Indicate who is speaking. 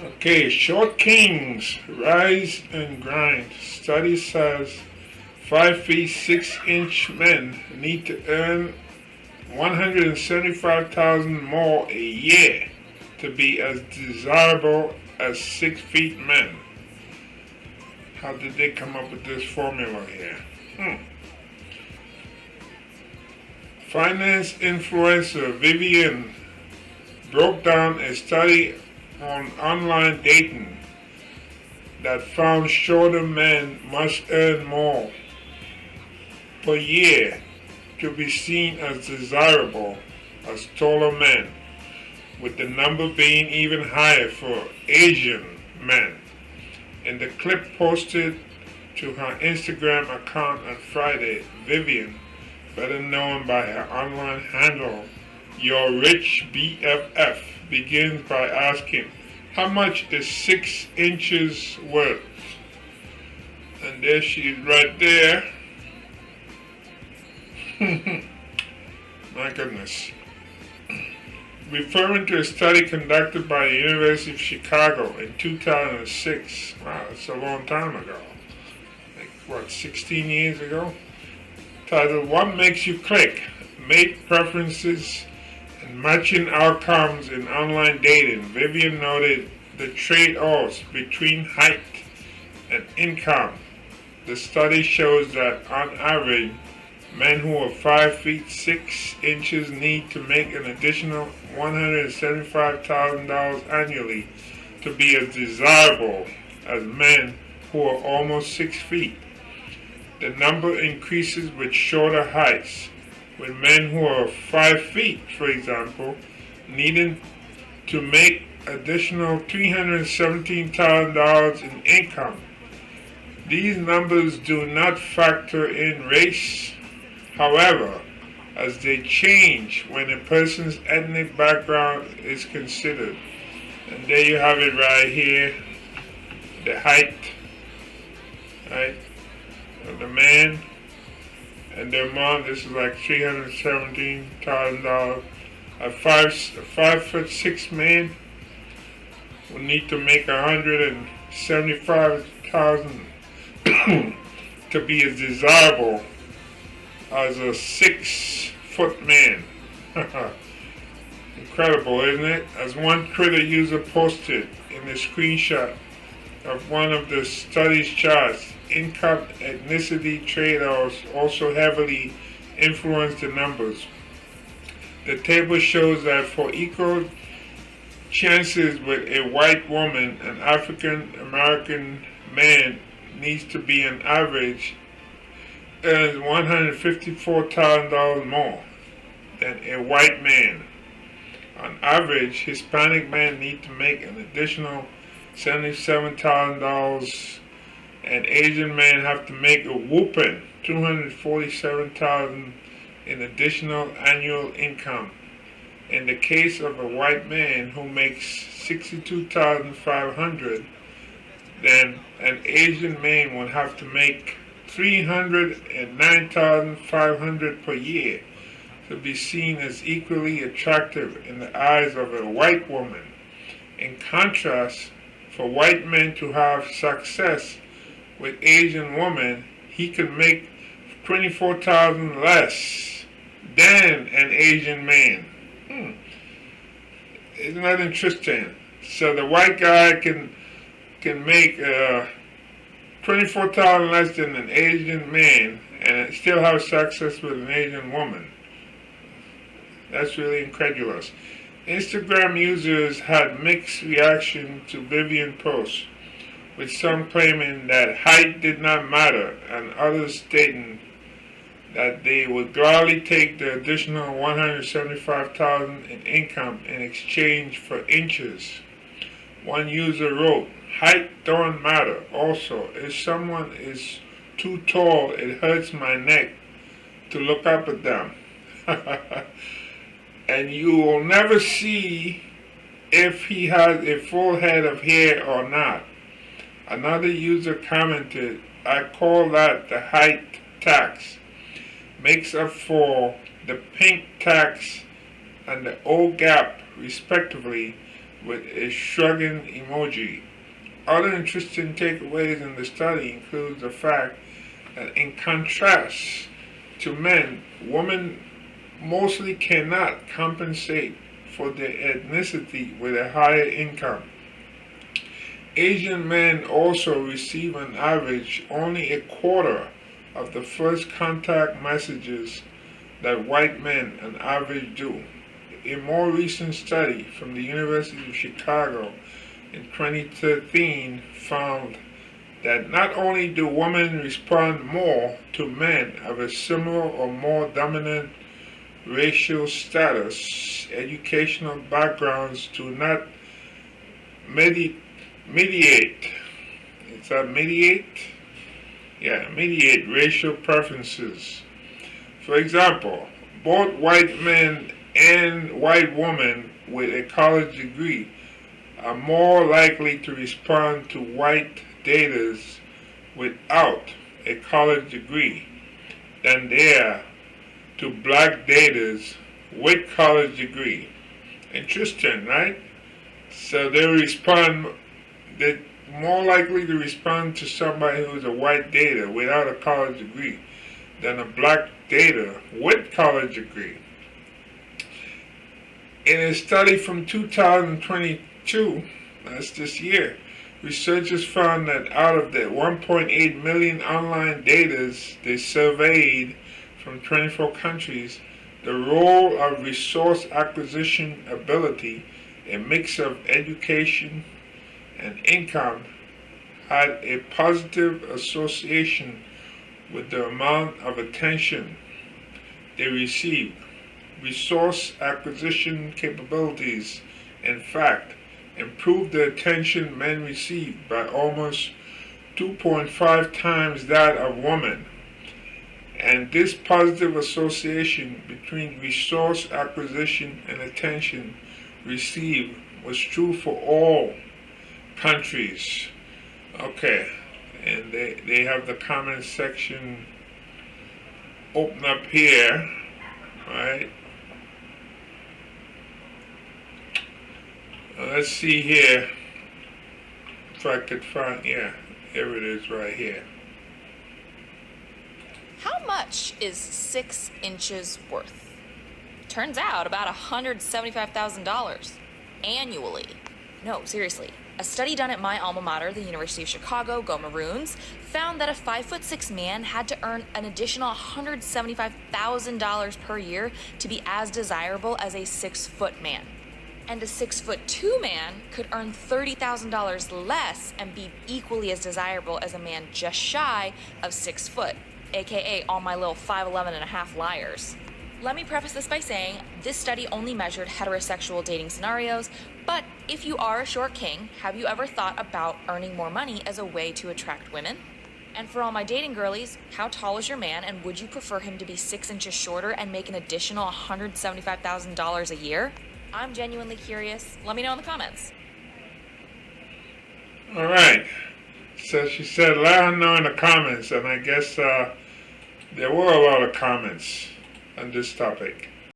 Speaker 1: Okay, short kings rise and grind. Study says 5 feet 6 inch men need to earn 175,000 more a year to be as desirable as 6 feet men. How did they come up with this formula here? Finance influencer Vivian broke down a study on online dating that found shorter men must earn more per year to be seen as desirable as taller men, with the number being even higher for Asian men. In the clip posted to her Instagram account on Friday, Vivian, better known by her online handle Your Rich BFF, begins by asking, how much is 6 inches worth? And there she is right there. My goodness. Referring to a study conducted by the University of Chicago in 2006. Wow, that's a long time ago. Like, what, 16 years ago? Titled, What Makes You Click? Mate Preferences and Matching Outcomes in Online Dating. Vivian noted the trade-offs between height and income. The study shows that on average, men who are 5 feet 6 inches need to make an additional $175,000 annually to be as desirable as men who are almost 6 feet. The number increases with shorter heights, with men who are 5 feet, for example, needing to make additional $317,000 in income. These numbers do not factor in race, however, as they change when a person's ethnic background is considered. And there you have it right here, the height, right, of the man and the amount. This is like $317,000. A 5'6" man will need to make $175,000 to be as desirable as a 6-foot man. Incredible, isn't it? As one Twitter user posted in a screenshot of one of the study's charts, income ethnicity trade-offs also heavily influence the numbers. The table shows that for equal chances with a white woman, an African American man needs to be on average earns $154,000 more than a white man. On average, Hispanic men need to make an additional $77,000, and Asian men have to make a whooping $247,000 in additional annual income. In the case of a white man who makes $62,500, then an Asian man would have to make $309,500 per year to be seen as equally attractive in the eyes of a white woman. In contrast, for white men to have success with Asian women, he could make $24,000 less than an Asian man. Isn't that interesting? So the white guy can make $24,000 less than an Asian man and still have success with an Asian woman. That's really incredulous. Instagram users had mixed reaction to Vivian posts, with some claiming that height did not matter and others stating that they would gladly take the additional $175,000 in income in exchange for inches. One user wrote, height don't matter. Also, if someone is too tall, it hurts my neck to look up at them. And you will never see if he has a full head of hair or not. Another user commented, I call that the height tax. Makes up for the pink tax and the old gap, respectively, with a shrugging emoji. Other interesting takeaways in the study include the fact that, in contrast to men, women mostly cannot compensate for their ethnicity with a higher income. Asian men also receive on average only a quarter of the first contact messages that white men on average do. A more recent study from the University of Chicago in 2013 found that not only do women respond more to men of a similar or more dominant racial status, educational backgrounds do not mediate. Is that mediate? Yeah, mediate racial preferences. For example, both white men and white women with a college degree are more likely to respond to white daters without a college degree than they are to black daters with college degree. Interesting, right? So they're more likely to respond to somebody who's a white dater without a college degree than a black dater with college degree. In a study from 2022, that's this year, researchers found that out of the 1.8 million online daters they surveyed from 24 countries, the role of resource acquisition ability, a mix of education and income, had a positive association with the amount of attention they received. Resource acquisition capabilities, in fact, improved the attention men received by almost 2.5 times that of women. And this positive association between resource acquisition and attention received was true for all countries. Okay, and they have the comment section open up here, right? Let's see here if I could find, yeah, here it is right here.
Speaker 2: How much is 6 inches worth? Turns out about $175,000 annually. No, seriously. A study done at my alma mater, the University of Chicago, go Maroons, found that a 5'6" man had to earn an additional $175,000 per year to be as desirable as a 6-foot man. And a 6'2" man could earn $30,000 less and be equally as desirable as a man just shy of 6 foot, aka all my little 5'11" and a half liars. Let me preface this by saying this study only measured heterosexual dating scenarios, but if you are a short king, have you ever thought about earning more money as a way to attract women? And for all my dating girlies, how tall is your man, and would you prefer him to be 6 inches shorter and make an additional $175,000 a year? I'm genuinely curious. Let me know in the comments.
Speaker 1: All right. So she said, let her know in the comments, and I guess there were a lot of comments on this topic.